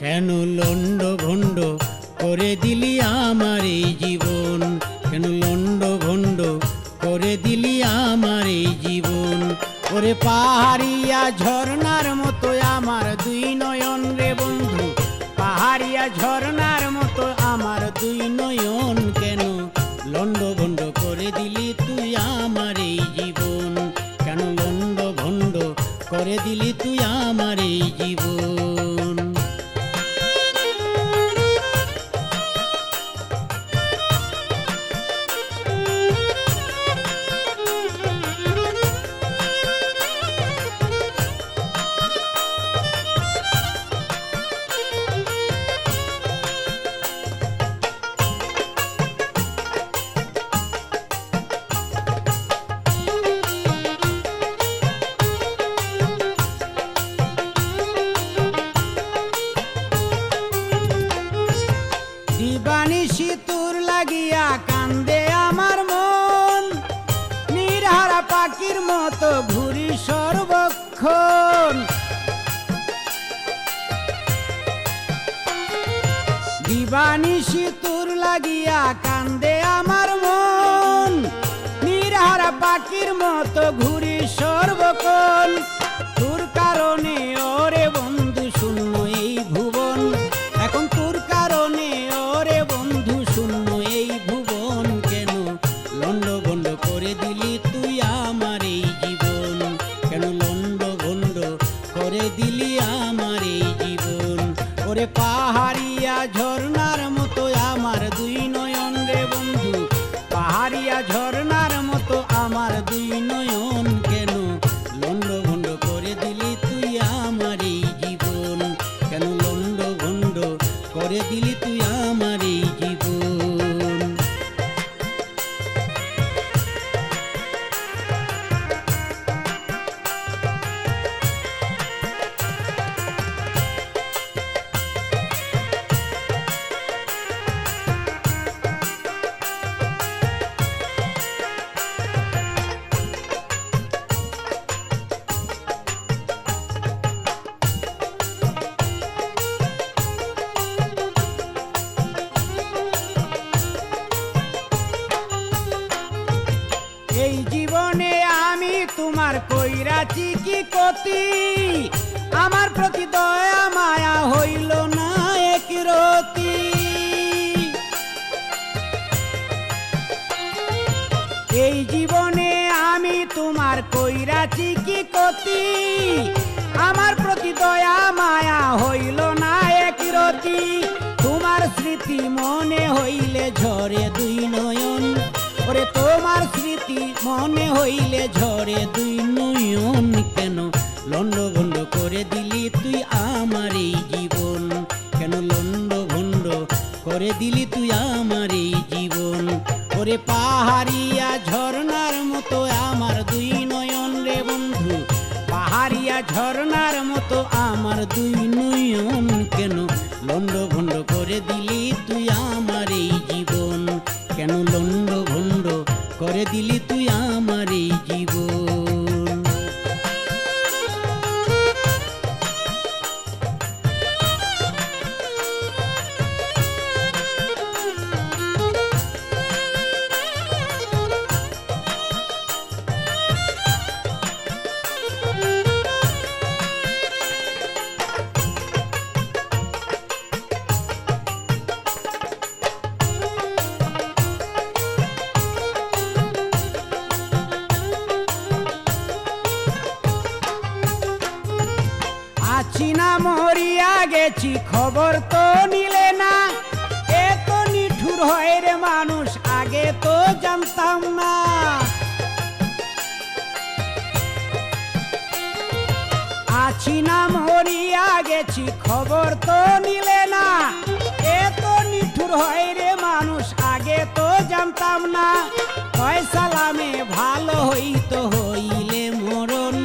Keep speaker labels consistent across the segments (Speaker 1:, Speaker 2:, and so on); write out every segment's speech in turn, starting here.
Speaker 1: কেন লন্ড ভন্ড করে দিলি আমার এই জীবন, কেন লন্ড ভন্ড করে দিলি আমার এই জীবন। ওরে পাহাড়িয়া ঝর্ণার মতো আমার দুই নয়ন রে বন্ধু, পাহাড়িয়া ঝর্ণার মতো আমার দুই নয়ন, কেন লন্ড ভন্ড করে দিলি তুই আমার এই জীবন, কেন লন্ড ভন্ড করে দিলি তুই আমার এই জীবন। দিবানিশি তোর লাগিয়া কান্দে আমার মন, নিরহারা পাখির মতো ঘুরি সর্বক্ষণ। দিবানিশি তোর লাগিয়া কান্দে আমার মন, নিরহারা পাখির মতো ঘুরি সর্বক্ষণ। তোর কারণে ওরে বন্ধু শূন্য এই ভুবন, এখন তোর কারণে ওরে বন্ধু শূন্য এই ভুবন, কেন লন্ড ভন্ড করে দিলি তুই আমার এই জীবন, কেন লন্ড ভন্ড করে দিলি আমার এই জীবন। ওরে পাহাড়িয়া ঝর্ণার মতো আমার দুই নয়ন রে বন্ধু, পাহাড়িয়া ঝর্ণার মতো আমার দুই নয়ন, কেন লন্ড ভন্ড করে দিলি তুই আমার এই জীবন, কেন লন্ড ভন্ড করে দিলি তুই আমার এই জীবন। এই জীবনে আমি তোমার কইরাছি কি ক্ষতি, আমার প্রতি দয়া মায়া হইল না এক রতি। এই জীবনে আমি তোমার কইরাছি কি ক্ষতি, আমার প্রতি দয়া মায়া হইল না এক রতি। তোমার স্মৃতি মনে হইলে ঝরে দুই নয়ন, ওরে তোমার স্মৃতি মনে হইলে ঝরে দুই নয়ন, কেন লন্ড ভন্ড করে দিলি তুই আমার এই জীবন, কেন লন্ড ভন্ড করে দিলি তুই আমার এই জীবন। ওরে পাহাড়িয়া ঝর্ণার মতো আমার দুই নয়ন রে বন্ধু, পাহাড়িয়া ঝর্ণার মতো আমার দুই নয়ন, কেন লন্ড ভন্ড করে দিলি তুই আমার এই জীবন, কেন লন্ড ভন্ড করে দিলি তুই আমার এই জীবন। আছি না মরিয়া গেছি খবর তো নিলে না, এত নিঠুর হয় রে মানুষ আগে তো জানতাম না। আছি না মরিয়া গেছি খবর তো নিলে না, এত নিঠুর হয় রে মানুষ আগে তো জানতাম না। কয় সালামে ভালো হইতো হইলে মরণ,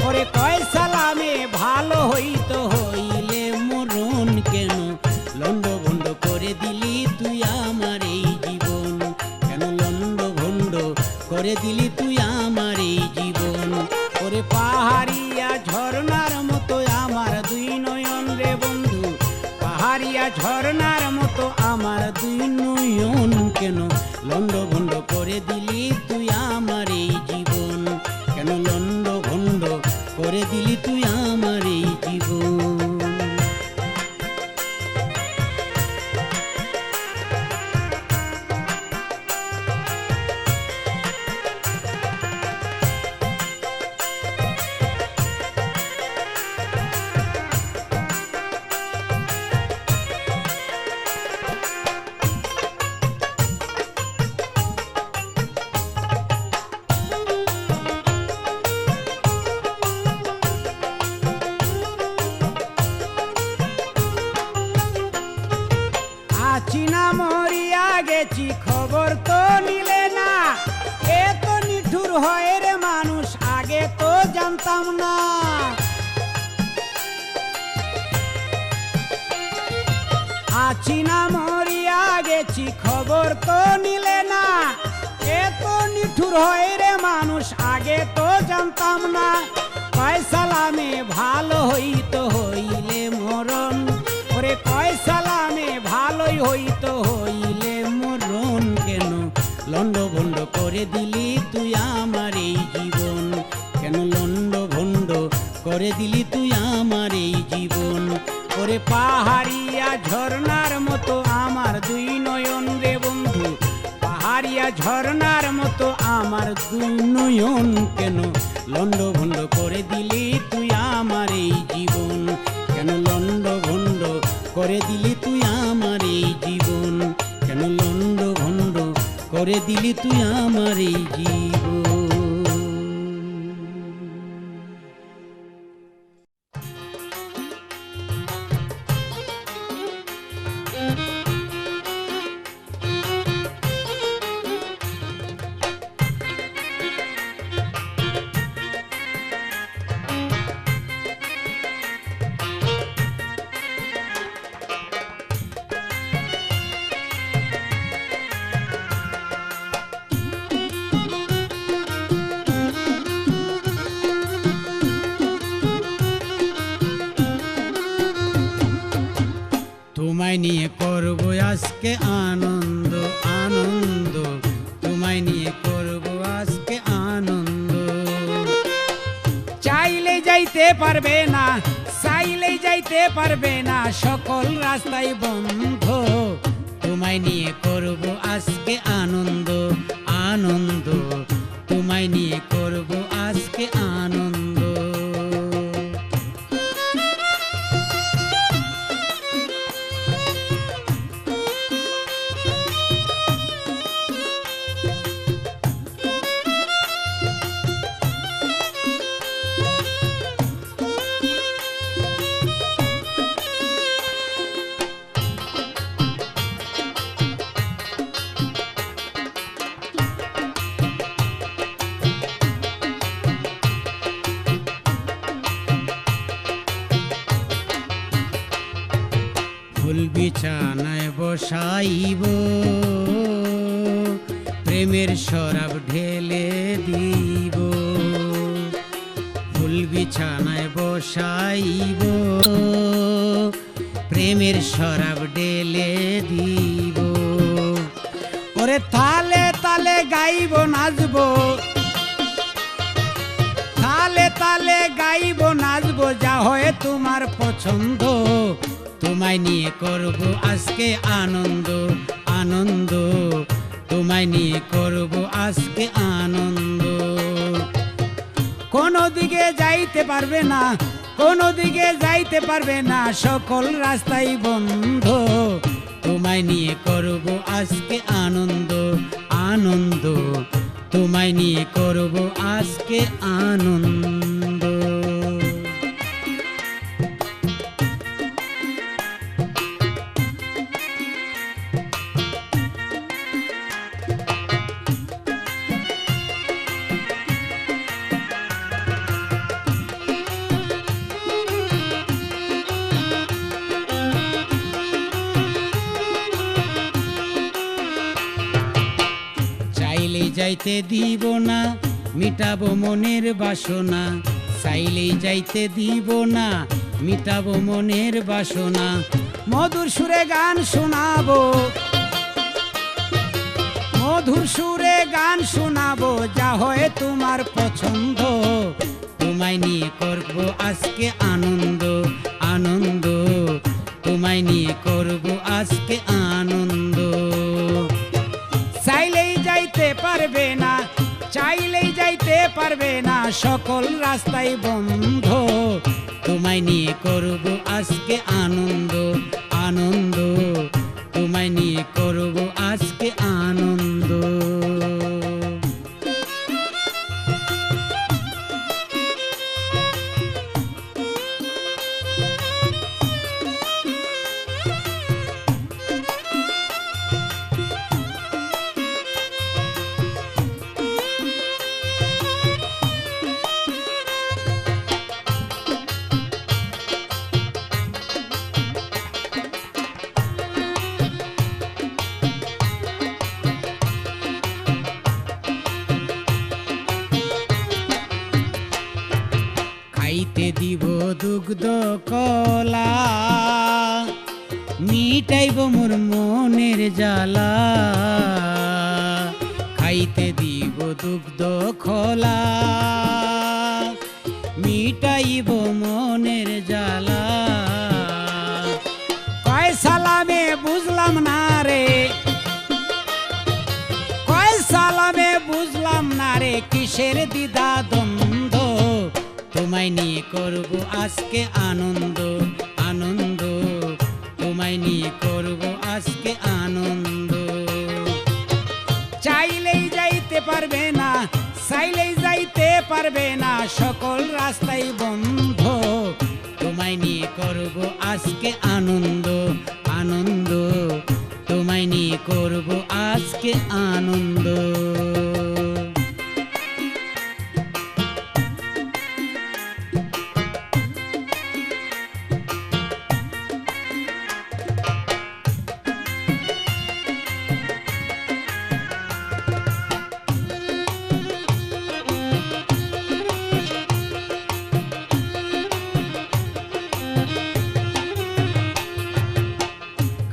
Speaker 1: ওরে কয় সালামে ভালো হইতো হইলে মরণ, কেন লন্ড ভন্ড করে দিলি তুই আমার এই জীবন, কেন লন্ড ভন্ড করে দিলি তুই আমার এই জীবন। ওরে পাহাড়িয়া ঝর্ণার মতো আমার দুই নয়ন রে বন্ধু,
Speaker 2: দিলি তুই আমার এই জীবন।
Speaker 1: আছি না মরিয়া গেছি খবর তো নিলে না, এত নিঠুর হয় রে মানুষ আগে তো জানতাম না। আছি না মরিয়া গেছি খবর তো নিলে না, এত নিঠুর হয় রে মানুষ আগে তো জানতাম না। কয় সালামে ভালো হইতো হইলে মরণ, ওরে কয় সালামে ভালোই হইতো হইলে মরণ, কেন লন্ড ভন্ড করে দিলি তুই আমার এই জীবন, কেন লন্ড ভন্ড করে দিলি তুই আমার এই জীবন। ওরে পাহাড়িয়া ঝর্ণার মতো আমার দুই নয়ন রে বন্ধু, পাহাড়িয়া ঝর্ণার মতো আমার দুই নয়ন, কেন লন্ড ভন্ড করে দিলি তুই আমার এই জীবন, কেন লন্ড ভন্ড করে দিলি তুই আমার এই জীবন, কেন লন্ড ভন্ড করে দিলি তুই আমার এই জীবন। তোমায় নিয়ে করব আজকে আনন্দ আনন্দ, তোমায় নিয়ে করব আজকে আনন্দ। চাইলে যাইতে পারবে না, চাইলে যাইতে পারবে না, সকল রাস্তায় বন্ধ। তোমায় নিয়ে করব আজকে আনন্দ আনন্দ, তোমায় নিয়ে করব আজকে আনন্দ। ফুল বিছানায় বসাইব, প্রেমের শরাব ঢেলে দিব। ফুল বিছানায় বসাইব, প্রেমের শরাব ঢেলে দিব। ওরে তালে তালে গাইব নাচবো, তালে তালে গাইব নাচবো, যা হয় তোমার পছন্দ। তোমায় নিয়ে করব আজকে আনন্দ আনন্দ, তোমায় নিয়ে করব আজকে আনন্দ। কোনো দিকে যাইতে পারবে না, কোনো দিকে যাইতে পারবে না, সকল রাস্তাই বন্ধ। তোমায় নিয়ে করব আজকে আনন্দ আনন্দ, তোমায় নিয়ে করব আজকে আনন্দ। চাইলেই যাইতে দিব না, মিটাবো মনের বাসনা। চাইলেই যাইতে দিব না, মিটাবো মনের বাসনা। মধুর সুরে গান শোনাবো, মধুর সুরে গান শোনাবো, যা হয় তোমার পছন্দ। তোমায় নিয়ে করব
Speaker 2: করব আজকে আনন্দ আনন্দ, তোমায় নিয়ে করব আজকে আনন্দ।
Speaker 1: চাইলেই যাইতে পারবে না, চাইলেই যাইতে পারবে না, সকল রাস্তাই বন্ধ।
Speaker 2: তোমায় নিয়ে করব আজকে আনন্দ আনন্দ, তোমায় নিয়ে করব আজকে আনন্দ। খাইতে দিব দুগ্ধ কলা, মিটাইব মোর মনের জ্বালা। খাইতে দিব দুগ্ধ খোলা, মিটাইব মনের জ্বালা।
Speaker 1: কয় সালামে বুঝলাম না রে, কয় সালামে বুঝলাম না রে, কিসের দ্বিধা দ্বন্দ্ব।
Speaker 2: তোমায় নিয়ে করব আজকে আনন্দ আনন্দ, তোমায় নিয়ে করব আজকে আনন্দ।
Speaker 1: চাইলেই যাইতে পারবে না, চাইলেই যাইতে পারবে না, সকল রাস্তাই বন্ধ।
Speaker 2: তোমায় নিয়ে করব আজকে আনন্দ আনন্দ, তোমায় নিয়ে করব আজকে আনন্দ।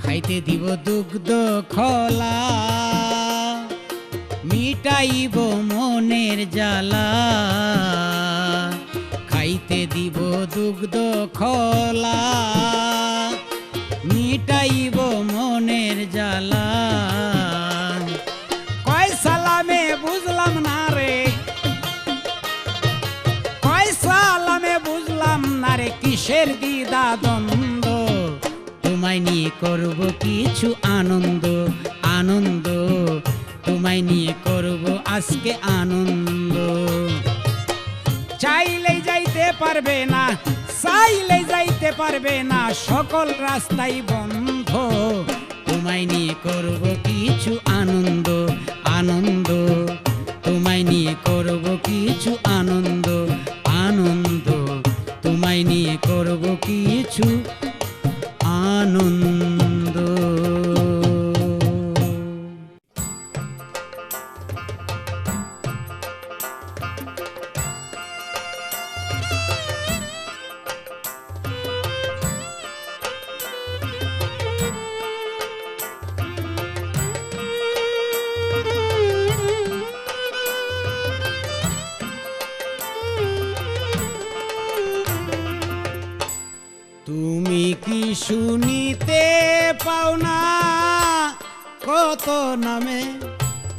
Speaker 2: খাইতে দিব দুগ্ধ খোলা, মিটাইব মনের জ্বালা। খাইতে দিব দুগ্ধ খোলা, মিটাইব মনের জ্বালা।
Speaker 1: কয় সালামে বুঝলাম না রে, কয় সালামে বুঝলাম না রে, কিসের দ্বিধা দ্বন্দ্ব।
Speaker 2: তোমায় নিয়ে করব কিছু আনন্দ আনন্দ, তোমায় নিয়ে করব আজকে আনন্দ।
Speaker 1: চাইলেই যাইতে পারবে না, চাইলেই যাইতে পারবে না, সকল রাস্তাই বন্ধ।
Speaker 2: তোমায় নিয়ে করব কিছু আনন্দ আনন্দ, তোমায় নিয়ে করব কিছু আনন্দ আনন্দ, তোমায় নিয়ে করব কিছু আনন্দ।
Speaker 1: তুমি কি শুনিতে পাও না, কত নামে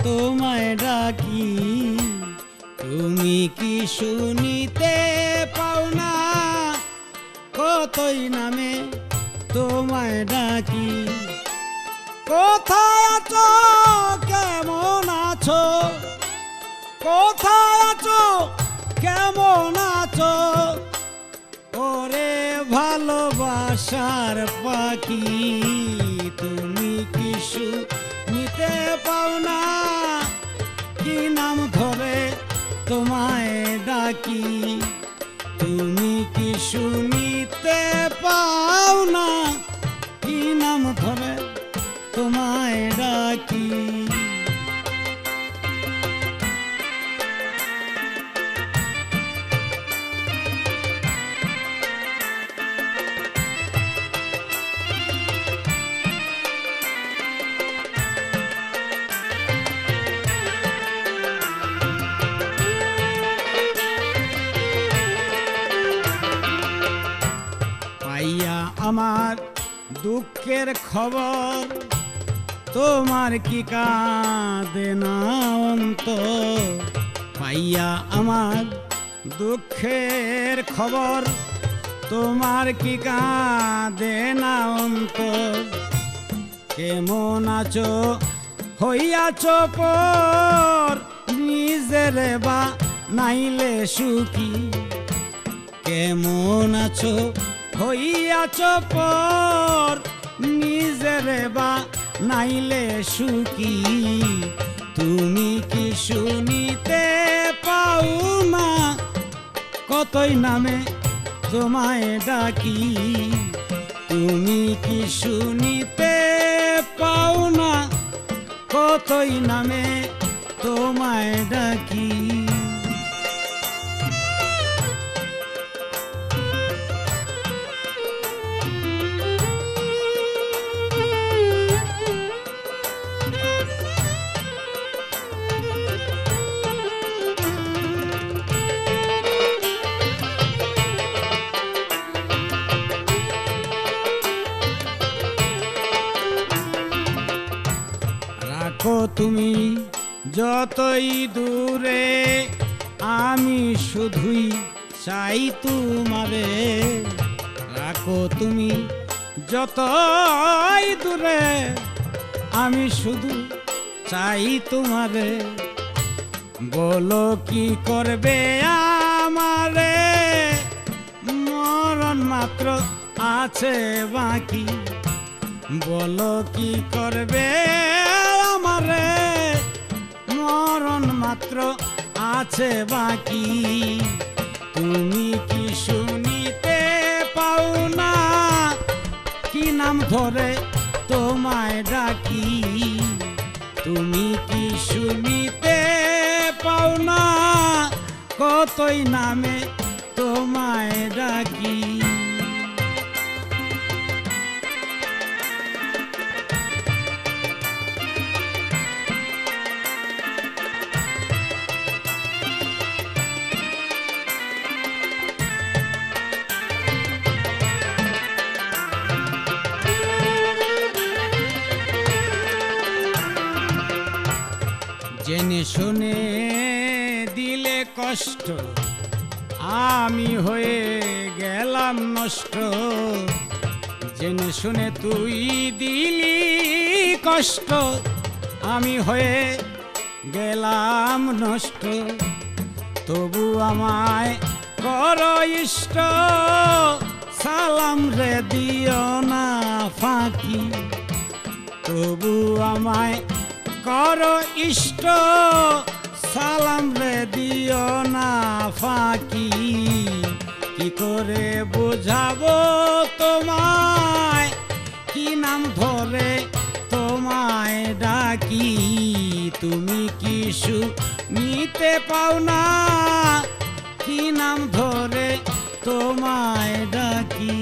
Speaker 1: তোমায় ডাকি। তুমি কি শুনিতে পাও না, কতই নামে তোমায় ডাকি। কোথায় আছো, কেমন আছো, কোথায় আছো, কেমন আছো, ওরে ভালোবাসার পাখি। তুমি কি শুনিতে পাও না, কি নাম ধরে তোমায় ডাকি। তুমি কি শুনিতে পাও না, কি নাম ধরে তোমায় ডাকি। আমার দুঃখের খবর, তোমার কি কাঁদে না অন্তর? পাইয়া আমার দুঃখের খবর, তোমার কি কাঁদে না অন্তর? কেমন আছো হইয়াছ পর, নিজের বা নাইলে সুখী? কেমন আছো হইয়াছ পর, নিজের বা নাইলে সুখী? তুমি কি শুনিতে পাও না, কতই নামে তোমায় ডাকি? তুমি কি শুনিতে পাও না, কতই নামে তোমায় ডাকি? রাখো তুমি যতই দূরে, আমি শুধুই চাই তোমারে। রাখো তুমি যতই দূরে, আমি শুধু চাই তোমারে। বলো কি করবে আমারে, মরণ মাত্র আছে বাকি। বলো কি করবে আমারে, মরণ মাত্র আছে বাকি। তুমি কি শুনিতে পাও না, কি নাম ধরে তোমায় ডাকি? তুমি কি শুনিতে পাও না, কতই নামে তোমায় ডাকি? জেনে শুনে দিলে কষ্ট, আমি হয়ে গেলাম নষ্ট। জেনে শুনে তুই দিলি কষ্ট, আমি হয়ে গেলাম নষ্ট। তবু আমায় কর ইষ্ট, সালাম রে দিও না ফাঁকি। তবু আমায় কর ইষ্ট, সালাম রে দিও না ফাঁকি। কি করে বোঝাবো তোমায়, কি নাম ধরে তোমায় ডাকি? তুমি কি শুনিতে পাও না, কি নাম ধরে তোমায় ডাকি?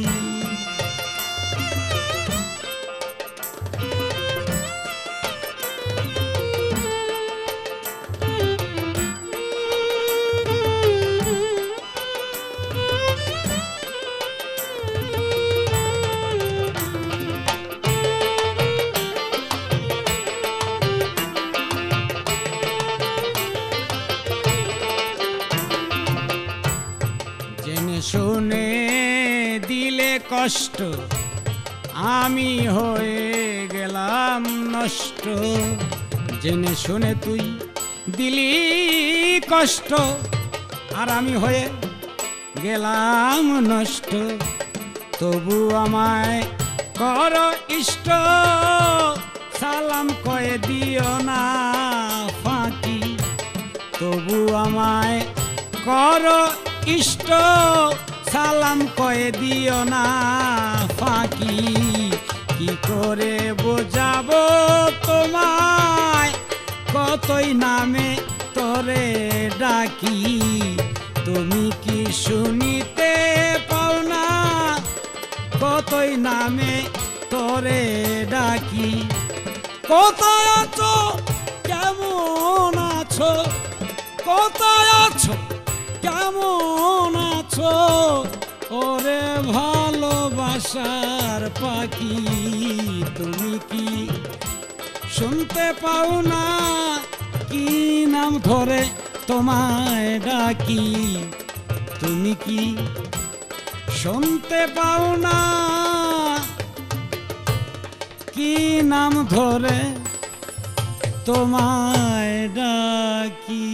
Speaker 1: শুনে দিলে কষ্ট, আমি হয়ে গেলাম নষ্ট। জেনে শুনে তুই দিলি কষ্ট, আর আমি হয়ে গেলাম নষ্ট। তবু আমায় কর ইষ্ট, সালাম কয়ে দিও না ফাঁকি। তবু আমায় কর ইষ্ট, সালাম কয়ে দিও না ফাঁকি। কি করে বোঝাবো তোমায়, কতই নামে তোরে ডাকি? তুমি কি শুনিতে পাও না, কতই নামে তোরে ডাকি? কোথায় আছো, কেমন আছো? কোথায় আছো, কেমন আছো? ওরে ভালোবাসা
Speaker 2: বর্ষার পাখি তুমি কি শুনতে পাও না কি নাম ধরে তোমায় ডাকি তুমি কি শুনতে পাও না কি নাম ধরে তোমায় ডাকি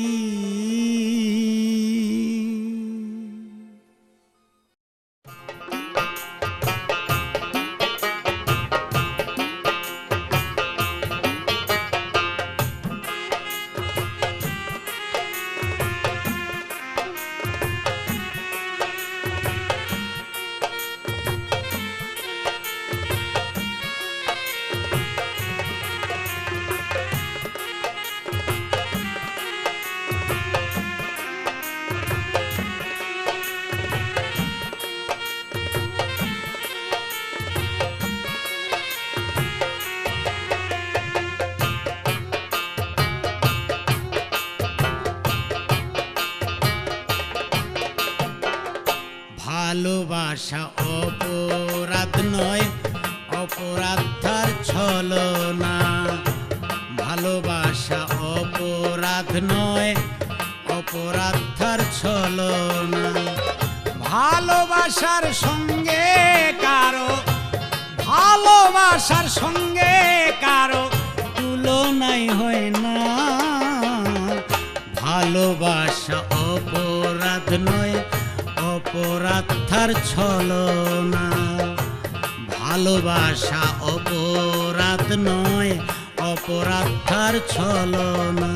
Speaker 2: ভালোবাসা অপরাধ নয় অপরাধার ছলনা ভালোবাসা অপরাধ নয় অপরাধার ছলনা
Speaker 1: ভালোবাসার সঙ্গে কারো ভালোবাসার সঙ্গে কারো
Speaker 2: তুলনাই হয় না ভালোবাসা অপরাধ নয় অপরাধার ছলনা ভালোবাসা অপরাধ নয় অপরাধার ছলনা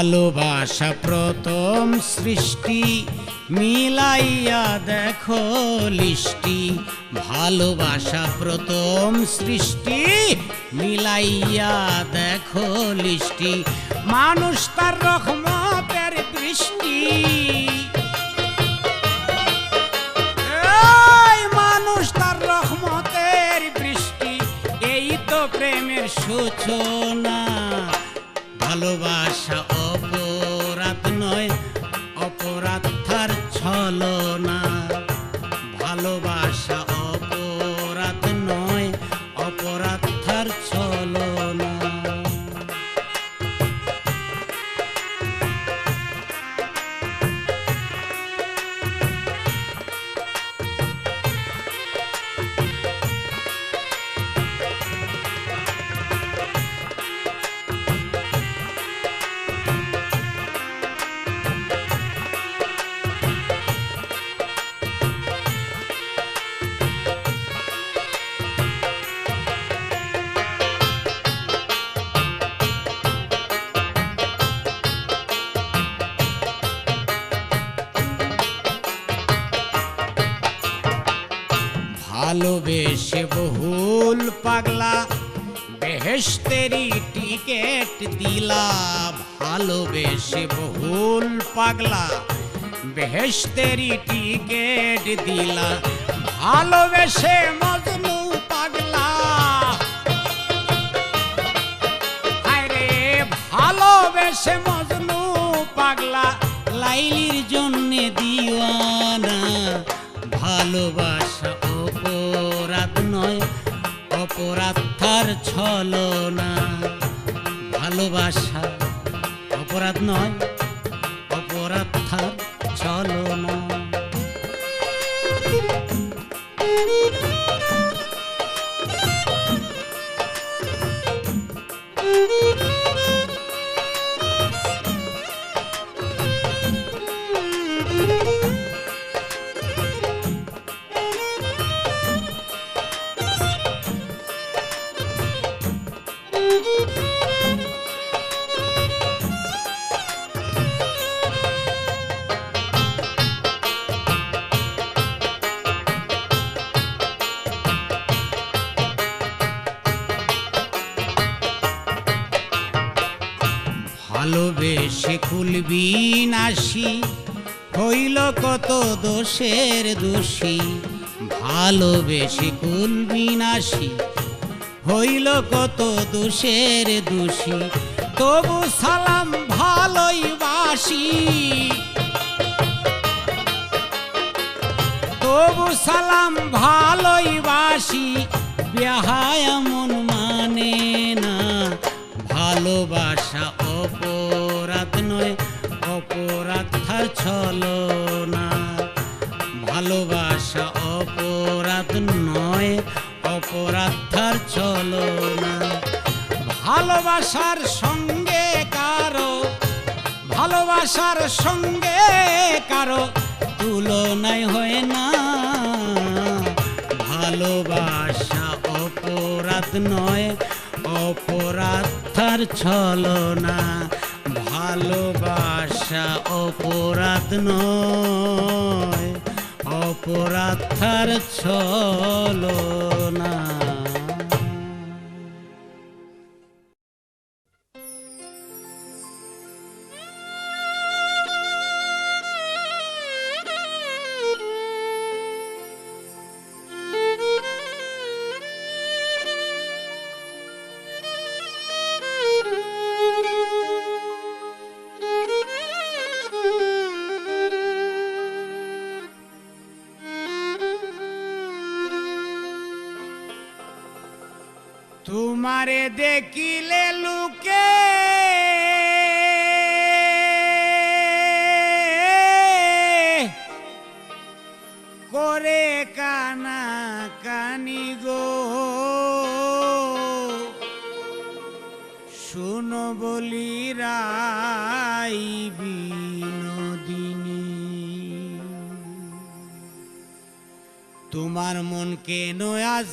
Speaker 2: ভালোবাসা প্রথম সৃষ্টি মিলাইয়া দেখো লিষ্টি ভালোবাসা প্রথম সৃষ্টি মিলাইয়া দেখো লিষ্টি
Speaker 1: মানুষ তার রহমতের দৃষ্টি এই মানুষ তার রহমতের বৃষ্টি এই তো প্রেমের
Speaker 2: সূচনা ভালোবাসা অপরাধ নয় অপরাধার ছলনা ভালোবাসা অপরাধ নয় অপরাধার ছলনা ভালোবেসে বহুল পাগলা বেহেশতেরি টিকেট দিলা ভালোবেসে বহুল পাগলা বেহেশতেরি টিকেট দিলা
Speaker 1: ভালোবেসে মজনু পাগলা আরে ভালোবেসে মজনু পাগলা
Speaker 2: লাইলির জন্যে দিওয়ানা ভালোবাসা অপরাধ নয় অপরাধার ছলনা ভালোবাসা অপরাধ নয় অপরাধার ছলনা ভালোবেসে কুলবিনাশী হইল কত দোষের দোষী, ভালোবেসে কুলবিনাশী হইল কত দোষের দোষী, তবু সালাম ভালোই বাসি, তবু সালাম ভালোই বাসি, বেহায় মন মানে না, ভালোবাসা অপরাধ নয়, অপরাধ তার ছলনা, ভালোবাসা অপরাধ নয়, অপরাধ তার ছলনা। ভালোবাসার সঙ্গে কারো, ভালোবাসার সঙ্গে কারো তুলনায় হয় না, ভালোবাসা অপরাধ নয়, অপরাধ তার ছলনা, ভালোবাসা অপরাধ নয়, অপরাধ তার ছলনা।
Speaker 1: তোমারে দেখিলে লুকে করে কানা কানি গো, শুনো বলি রাই বিনোদিনী, তোমার মন কেন আজ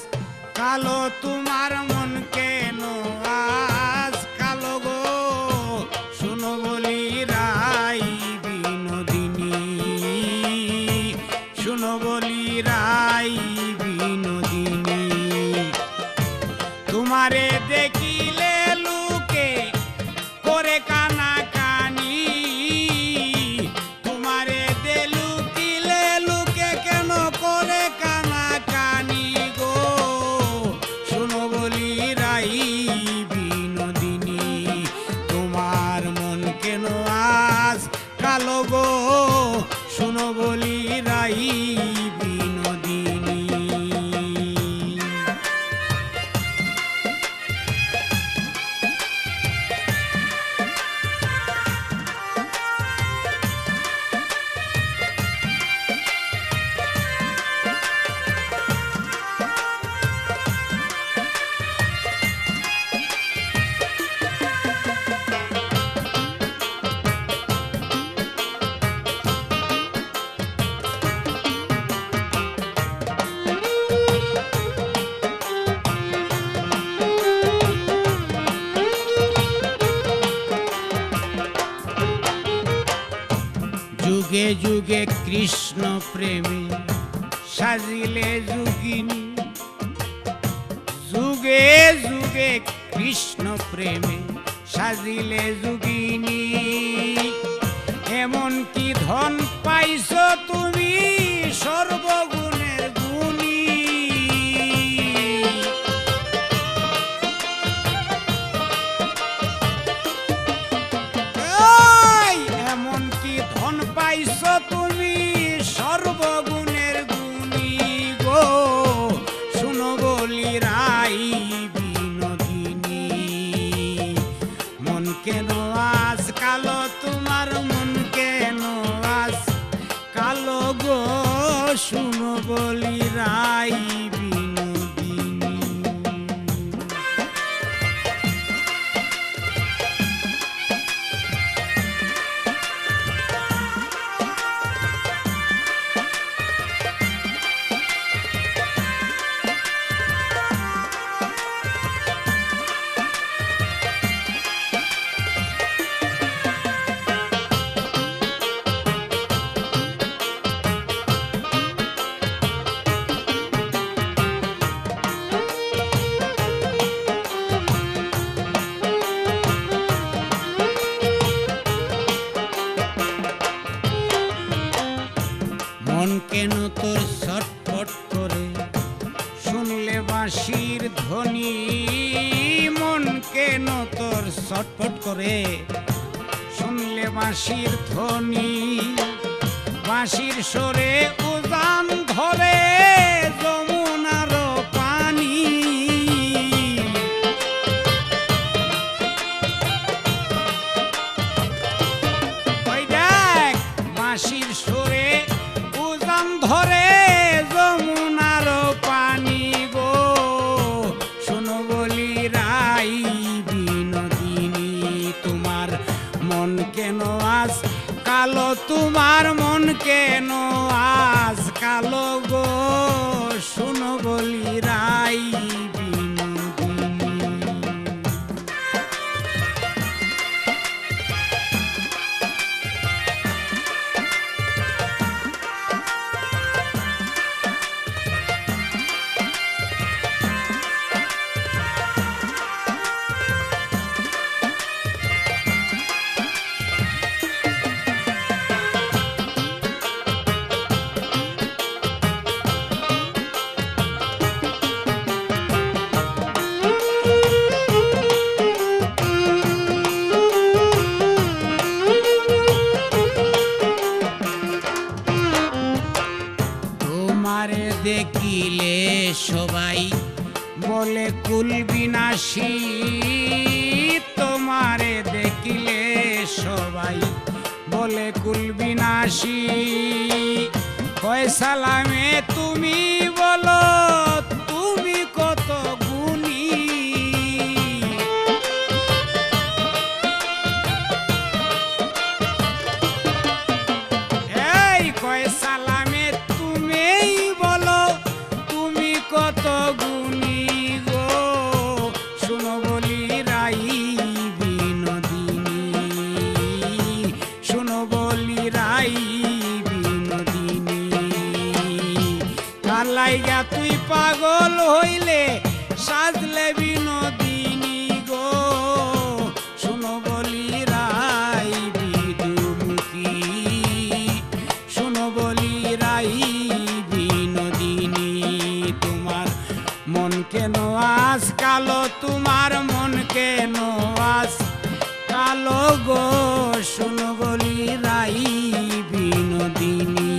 Speaker 1: কালো, তোমার মন কেন আজ কালো গো, শুনো বলি রাই বিনোদিনী, শুনো বলি রাই বিনোদিনী, তোমারে দেখিলে লুকে করে কানা কানি, তোমারে দে লুকিলে লুকে কেন করে কানা কানি গো, শুনো বলি রাই বিনোদিনী, তোমার মন কেন আজ কালো গো, শুনো বলি রাই বিনোদিনী। যুগে যুগে কৃষ্ণ প্রেমে সাজিলে যোগিনী, যুগে যুগে কৃষ্ণ প্রেমে সাজিলে যোগিনী, এমন কি ধন পাইছো তুমি সর্বগুণের গুণী, এমন কি ধন পাইছো তুমি সর্বগুণের গুণী গো, শুনো বলি রাই বিনোদিনী, মন কেন আজ কালো, তোমার মন কেন আজ কালো গো, শুনো বলি রাই বিনোদিনী। বাঁশির ধ্বনি মন কেন তোর ছটফট করে শুনলে বাঁশির ধ্বনি বাঁশির সুরে উজান ধরে যমুনার পানি ওই দেখ বাঁশির সুরে উজান ধরে যমুনার পানি গো শোনো বলি রাই বিনোদিনী তোমার মন কেন আজ কালো তোমার মন কেন আজ কালো গো শোনো বলি রাই বিনোদিনী তোমারে দেখিলে সবাই বলে কুল বিনাশী তোমারে দেখিলে সবাই বলে কুল বিনাশী কয় সালামে তুমি বলো তুমি কত গুণী এই কয় সালামে তুমি বলো তুমি কত গুণী গো শোনো বলি রাই বিনোদিনী শোনো বলি রাই বিনোদিনী কার লাইগা তুই পাগল হইলে সাজলে বিনোদিনী গো শোনো বলি রাই বিদুমুখী শোনো বলি রাই বিনোদিনী তোমার মন কেন আজ কালো তোমার মন কেন আজ কালো গো শোনো বলি রাই বিনোদিনী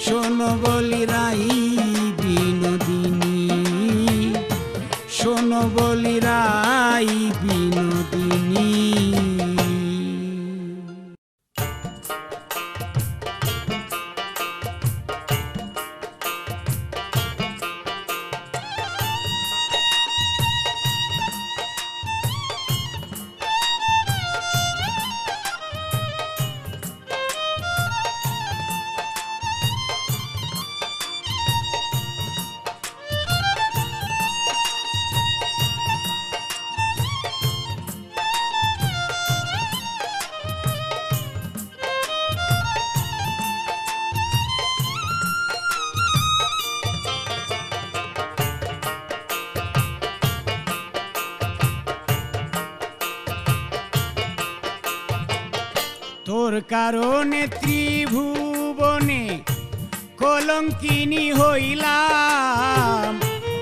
Speaker 1: শোনো বলি রাই বিনোদিনী শোনো বলি রাই বিনোদিনী তোর কারণে ত্রিভুবনে কলঙ্কিনী হইলাম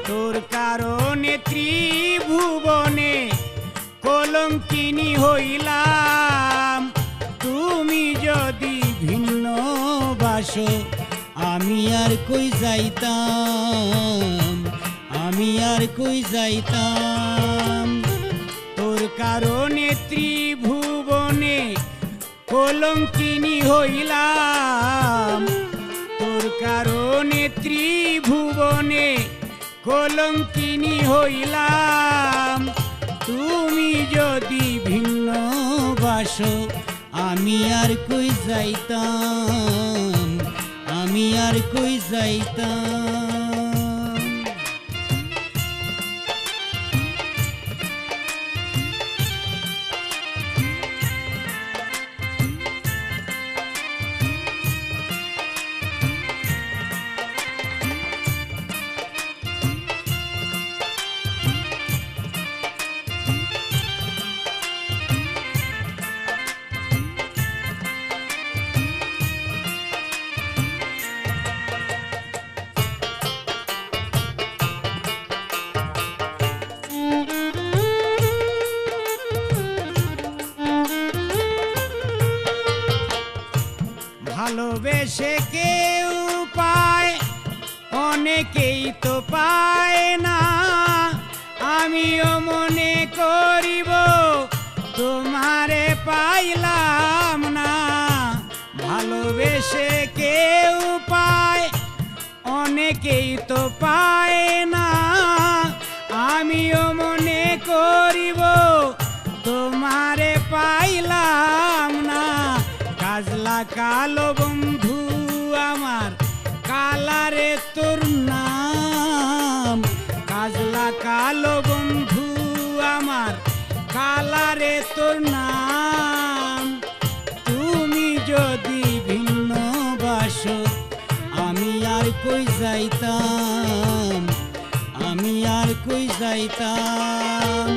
Speaker 1: তোর কারণে ত্রিভুবনে কলঙ্কিনী হইলাম তুমি যদি ভিন্ন বাসো আমি আর কই যাইতাম আমি আর কই যাইতাম তোর কারণে ত্রিভুবনে কলঙ্কিনী হইলাম তোর কারণে ত্রিভুবনে কলঙ্কিনী হইলাম তুমি যদি ভিন্ন বাসো আমি আর কই যাইতাম আমি আর কই যাইতাম ভালোবেসে কেউ পায়, অনেকেই তো পায় না। আমিও মনে করিব তোমারে পাইলাম না। ভালোবেসে কেউ পায়, অনেকেই তো পায় না। আমিও মনে করিব তোমারে পাইলাম না। কাজলা কালো বন্ধু আমার, কালারে তোর নাম। কাজলা কালো বন্ধু আমার, কালারে তোর নাম। তুমি যদি ভিন্ন বাসো আমি আর কই যাইতাম, আমি আর কই যাইতাম।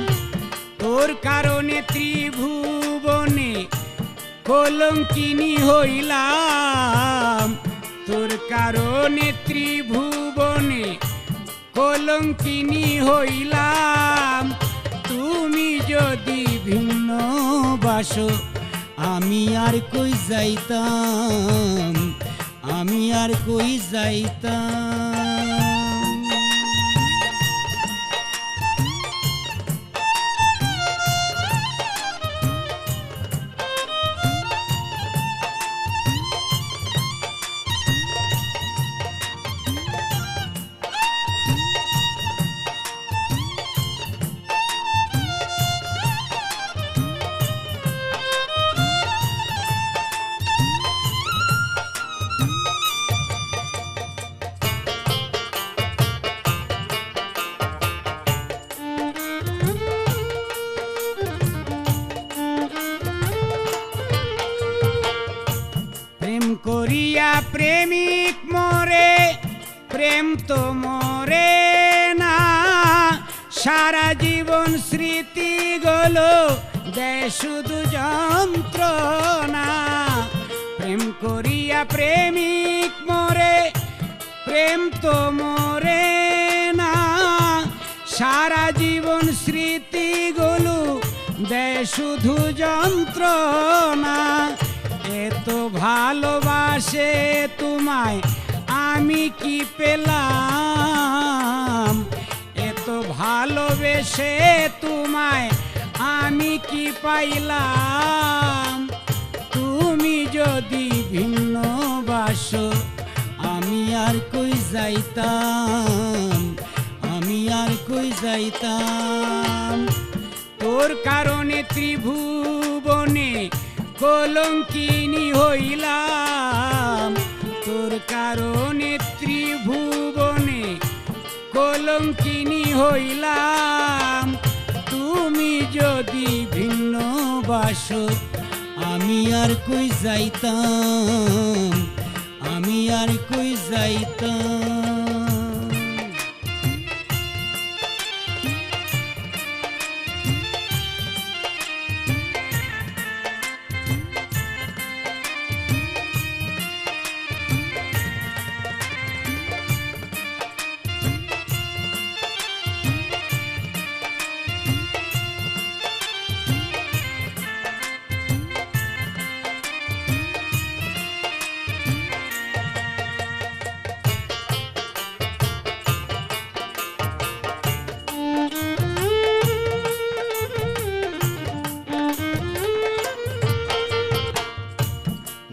Speaker 1: তোর কারণে ত্রিভুবনে কলঙ্কিনী হইলাম। তোর কারণে ত্রিভুবনে কলঙ্কিনী হইলাম। তুমি যদি ভিন্ন বাসো আমি আর কই যাইতাম, আমি আর কই যাইতাম। করিয়া প্রেমিক মরে, প্রেম তো মরে না। সারা জীবন স্মৃতি গুলো দেয় শুধু যন্ত্রণা। প্রেম করিয়া প্রেমিক মরে, প্রেম তো মরে না। সারা জীবন স্মৃতি গুলো দেয় শুধু যন্ত্রণা। এত ভালোবাসে তোমায় আমি কি পেলাম, এত ভালোবেসে তোমায় আমি কি পাইলাম। তুমি যদি ভিন্ন বাসো আমি আর কই যাইতাম, আমি আর কই যাইতাম। তোর কারণে ত্রিভুবনে কলঙ্কিনী হইলাম। তোর কারণে ত্রিভুবনে কলঙ্কিনী হইলাম। তুমি যদি ভিন্ন বাসো আমি আর কই যাইতাম, আমি আর কই যাইতাম।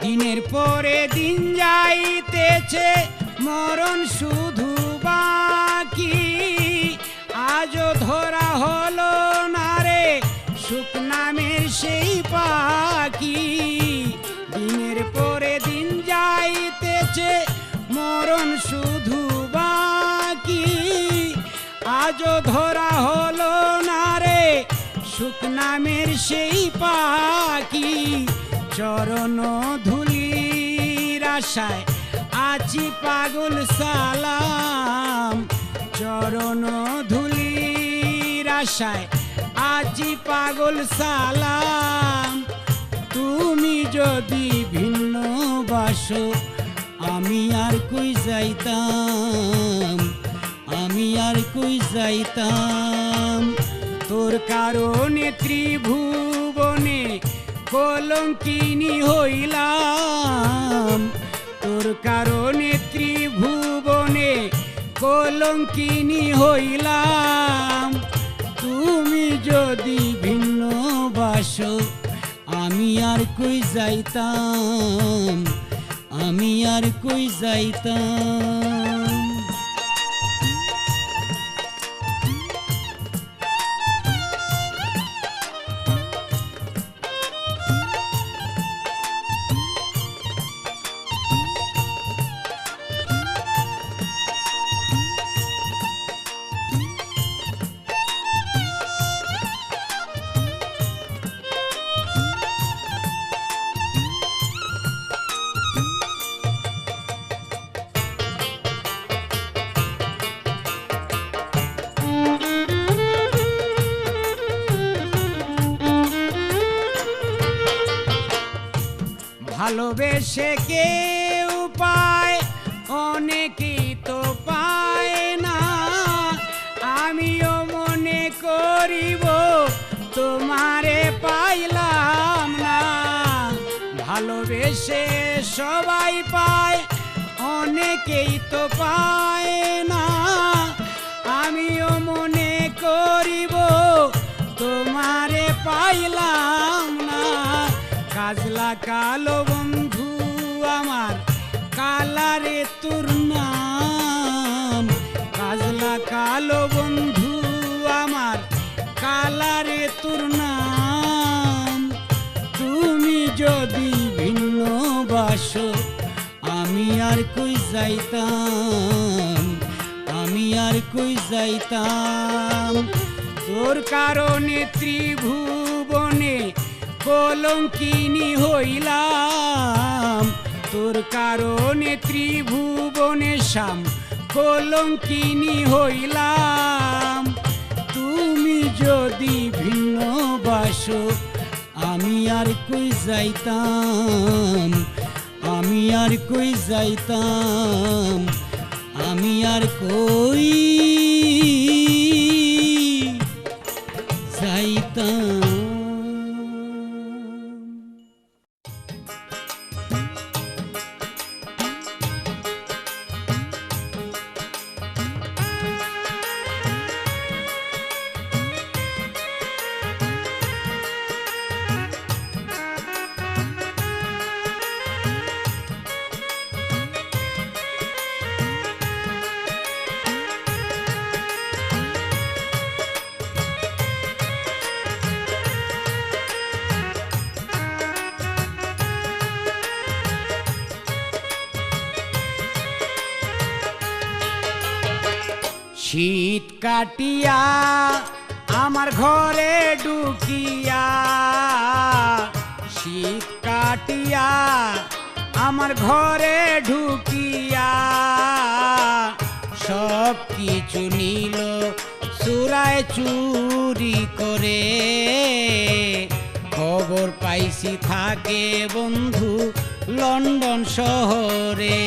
Speaker 1: দিনের পরে দিন যাইতেছে, মরণ শুধু বাকি। আজও ধরা হলো না রে সুখ নামের সেই পাখি। দিনের পরে দিন যাইতেছে, মরণ শুধু বাকি। আজও ধরা হলো না রে সুখ নামের সেই পাখি। চরণ ধুলির আশায় আছি পাগল সালাম। চরণ ধুলির আশায় আছি পাগল সালাম। তুমি যদি ভিন্ন বাসো আমি আর কই যাইতাম, আমি আর কই যাইতাম। তোর কারণে ত্রিভুবনে কলঙ্কিনী হইলাম। তোর কারণে ত্রিভুবনে কলঙ্কিনী হইলাম। তুমি যদি ভিন্ন বাসো আমি আর কই যাইতাম, আমি আর কই যাইতাম। ভালোবেসে কেউ পায়, অনেকেই তো পায় না। আমিও মনে করিব তোমারে পাইলাম না। ভালোবেসে সবাই পায়, অনেকেই তো পায় না। আমিও মনে করিব তোমারে পাইলাম না। কাজলা কালো বন্ধু আমার কালারে তোর নাম, কাজলা কালো বন্ধু আমার কালারে তোর নাম। তুমি যদি ভিন্ন বাসো আমি আর কই যাইতাম, আমি আর কই যাইতাম। তোর কারণে ত্রিভুবনে কলঙ্কিনী হইলাম। তোর কারণে ত্রিভুবনে শ্যাম কলঙ্কিনী হইলাম। তুমি যদি ভিন্ন বাসো আমি আর কই যাইতাম, আমি আর কই যাইতাম, আমি আর কই যাইতাম। শীত কাটিয়া আমার ঘরে ঢুকিয়া, শীত কাটিয়া আমার ঘরে ঢুকিয়া, সব কিছু নিল চুরায় চুরি করে। খবর পাইছি থাকে বন্ধু লন্ডন শহরে।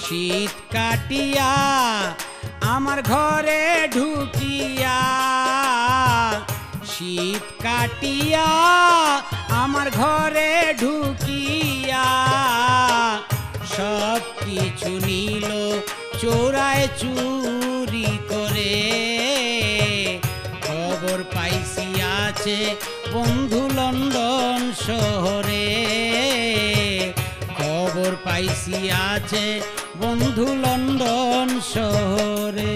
Speaker 1: শীত কাটিয়া আমার ঘরে ঢুকিয়া, শীত কাটিয়া আমার ঘরে ঢুকিয়া, সব কিছু নিল চোরায় চুরি করে। খবর পাইছি আছে বন্ধু লন্ডন শহরে। খবর পাইছি আছে বন্ধু লন্ডন শহরে।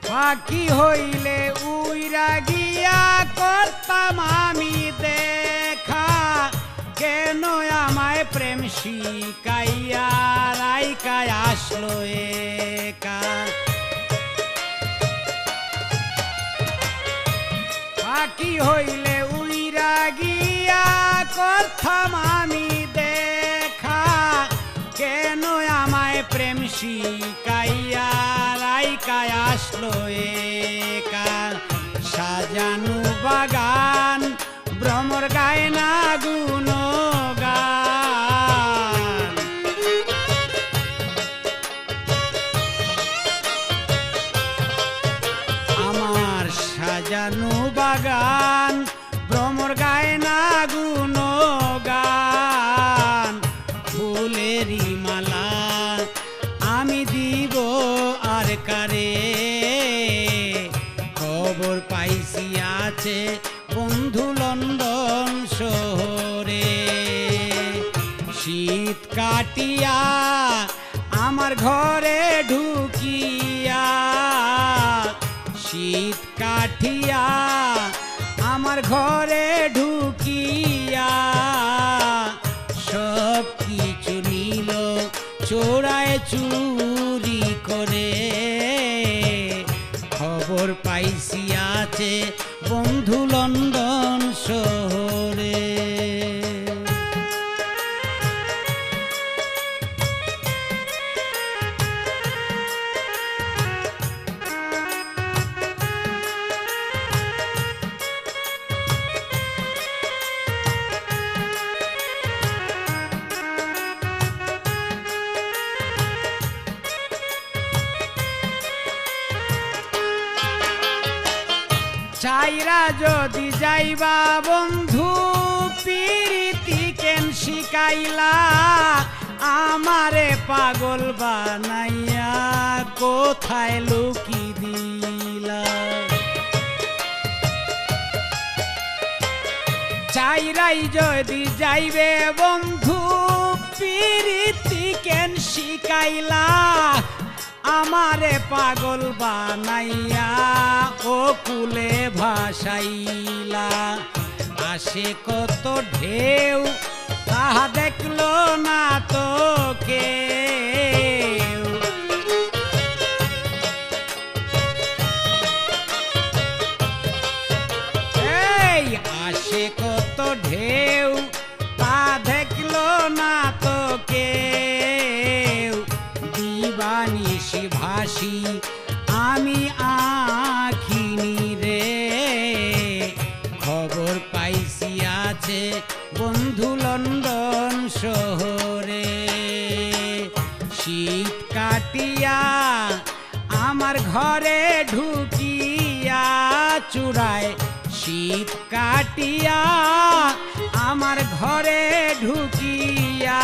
Speaker 1: পাখি হইলে উইরা গিয়া করতাম আমি দেখা, কেন আমায় প্রেম শিকাইয়া রাইকায় আসলো একা। পাখি হইলে উইরা গিয়া করতাম আমি দেখা, কেন আমায় প্রেম শিকাইয়া রাইকায় আসলো একা। সাজানো বাগান ভ্রমর গায় না গুণগান, আমার সাজানো বাগান ভ্রমর গায় না গুণগান। ফুলেরই মালা আমি দিব আর কারে, খবর পাইছি আছে বন্ধু লন্ডন শহরে। শীত কাটিয়া আমার ঘরে ঢুকিয়া, শীত কাটিয়া আমার ঘরে ঢুকিয়া, সব কিছু নিল চোরায় চুরি করে। খবর পাইছি আছে বন্ধু লন্ডন শহরে। চাইরা যদি যাইবা বন্ধু পিরিতি কেন শিকাইলা, আমারে পাগল বানাইয়া কোথায় লুকি দিলা। চাইরাই যদি যাইবে বন্ধু পিরিতি কেন শিকাইলা, আমারে পাগল বানাইয়া ও কুলে ভাসাইলা। আসে কত ঢেউ তাহা দেখলো না তো কেউ, এই আসে কত ঢেউ তা দেখলো না তো কেউ। দিবানিশি ভাসি আমি আখিনি রে, খবর পাইছি আছে বন্ধু লন্ডন শহরে। শীত কাটিয়া আমার ঘরে ঢুকিয়া চূড়ায়, শীত কাটিয়া আমার ঘরে ঢুকিয়া,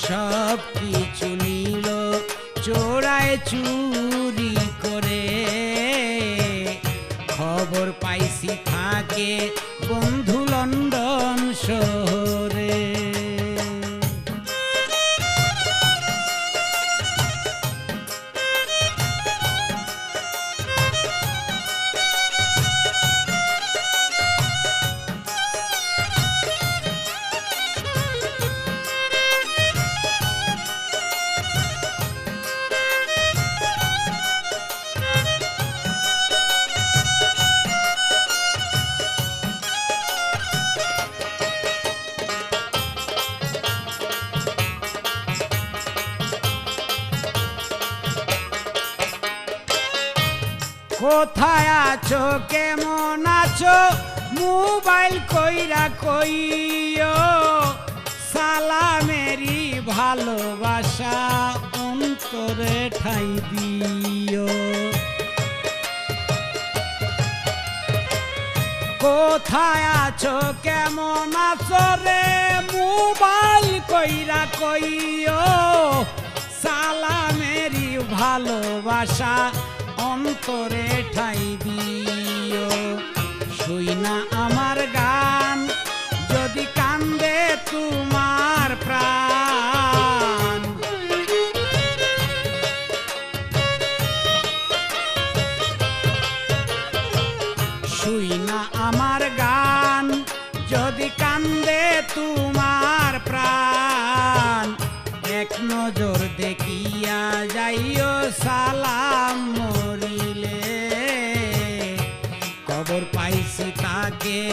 Speaker 1: সব কিছু নিল চোরায় চুরি করে। খবর পাইছি থাকে বন্ধু লন্ডন শহরে। কোথায় আছো কেমন আছো মোবাইল কইরা কইও, সালামেরি ভালোবাসা অন্তরে ঠাই দিও। কোথায় আছো কেমন আছো রে মোবাইল কইরা কইও, সালামেরি ভালোবাসা অন্তরে ঠাই দিও। শুই না আমার গান যদি কান্দে তোমার প্রাণ, শুই না আমার গান যদি কান্দে তোমার প্রাণ। এক নজর দেখিয়া যাইও সালাম মরিলে, খবর থাকে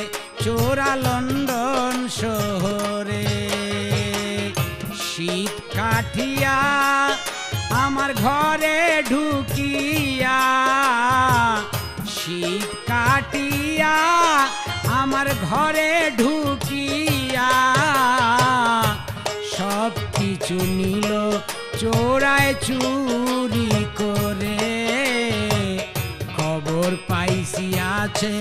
Speaker 1: চোরা লন্ডন শহরে। শীত কাটিয়া আমার ঘরে ঢুকিয়া, শীত কাটিয়া আমার ঘরে ঢুকিয়া, সব কিছু নিল চোরায় চুরি করে। খবর পাইছি আছে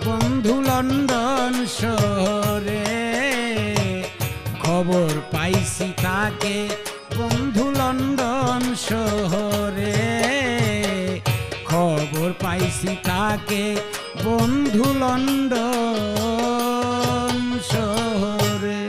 Speaker 1: বন্ধু লন্ডন শহরে, খবর পাইছি তাকে বন্ধু লন্ডন শহরে, খবর পাইছি তাকে বন্ধু লন্ডন শহরে।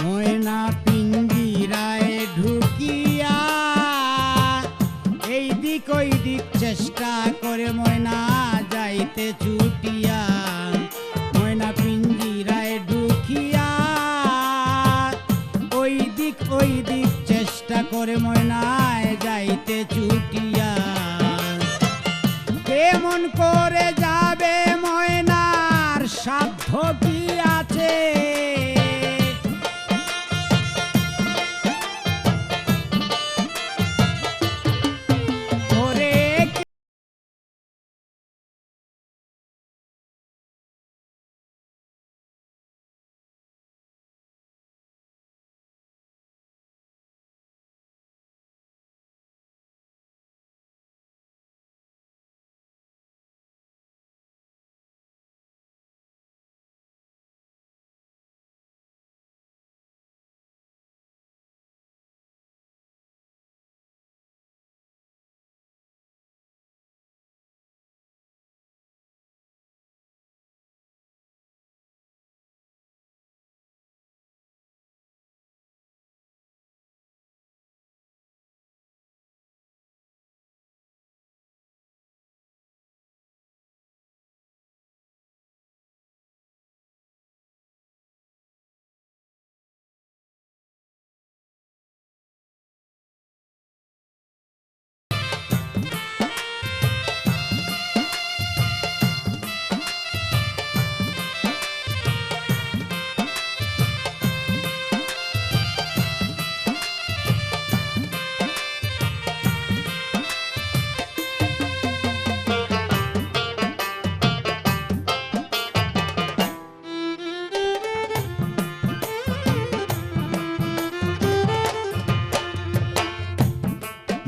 Speaker 1: ময়না পিঞ্জিরায় ঢুকিয়া এই দিক ওই দিক চেষ্টা করে ময়না যাইতে ছুটিয়া, ময়না পিঞ্জিরায় ঢুকিয়া ওই দিক চেষ্টা করে ময়নায় যাইতে ছুটিয়া। কেমন করে যাবে ময়নার সাধ্য কি আছে?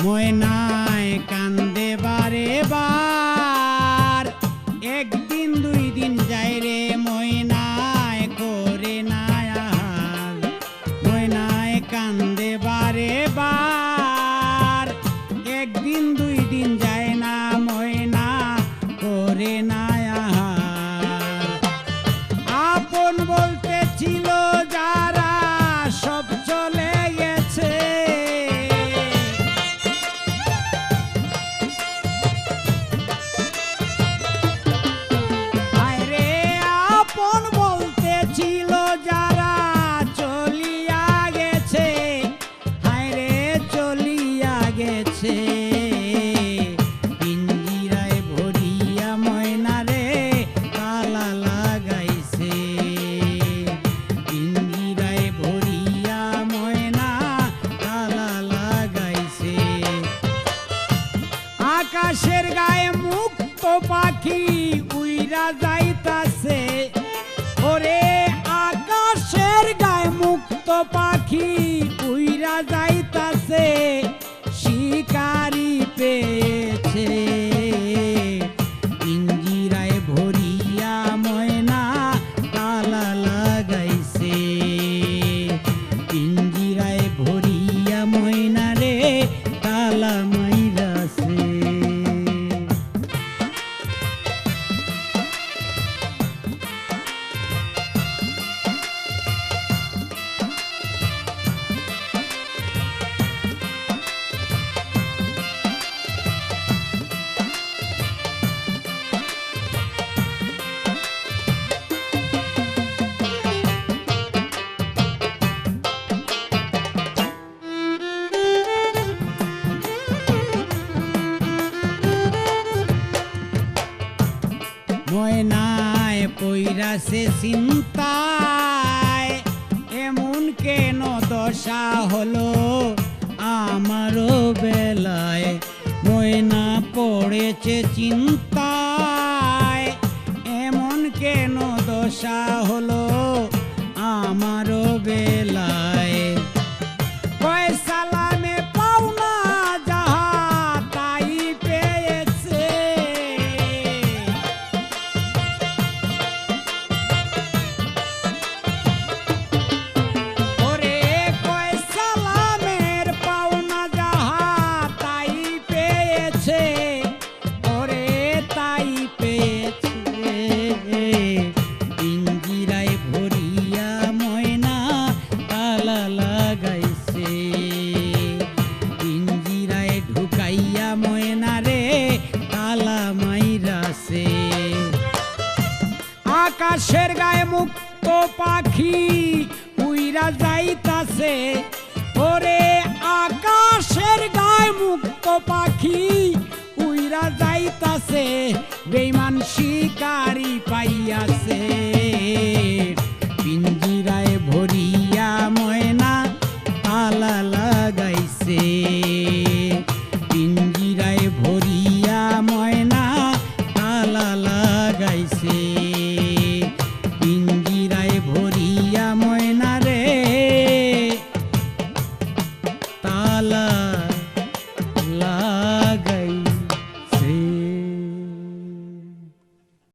Speaker 1: ময়নায় কান্দে বারে বার, একদিন দুই দিন যায় রে ময়নায় করে না আহার। ময়নায় কান্দে বারে বার, একদিন দুই দিন যায় না ময়না করে না আহার। আপন বলতে ছিল যারা সব চলে গেছে, আরে আপন বলতে ছিল যারা চলিয়া গেছে, হায়রে চলিয়া গেছে। পিঞ্জিরায় ভরিয়া ময়নারে তালা লাগাইছে, পিঞ্জিরায় ভরিয়া ময়না তালা লাগাইছে। আকাশের গায়ে মুক্ত পাখি উইরা যাইতাছে, ওরে আকাশের গায়ে মুক্ত পাখি উইরা যাইতাছে, শিকারি পেয়েছে। পিঞ্জিরায় ভরিয়া ময়না তালা লাগাইছে, পিঞ্জিরায় ভরিয়া ময়না রে তালা মাইরাছে। ময়নায় পইরাছে চিন্তায়, এমন কেন দশা হলো আমারও বেলায়। ময়না পড়েছে চিন্তায়, এমন কেন দশা হলো আমারও বেলায়। কয় সালামে পাওনা যাহা তাই পেয়েছে, ওরে কয় সালামের পাওনা যাহা তাই পেয়েছে, ওরে তাই পেয়েছে। পিঞ্জিরায় ভরিয়া ময়না তালা লাগাইছে, পিঞ্জিরায় ঢুকাইয়া ময়না রে তালা মাইরাছে। আকাশের গায়ে মুক্ত পাখি উইরা যাইতাছে, ওরে আকাশের গায়ে মুক্ত পাখি উইরা যাইতাছে, বেঈমান শিকারি পাইয়াছে।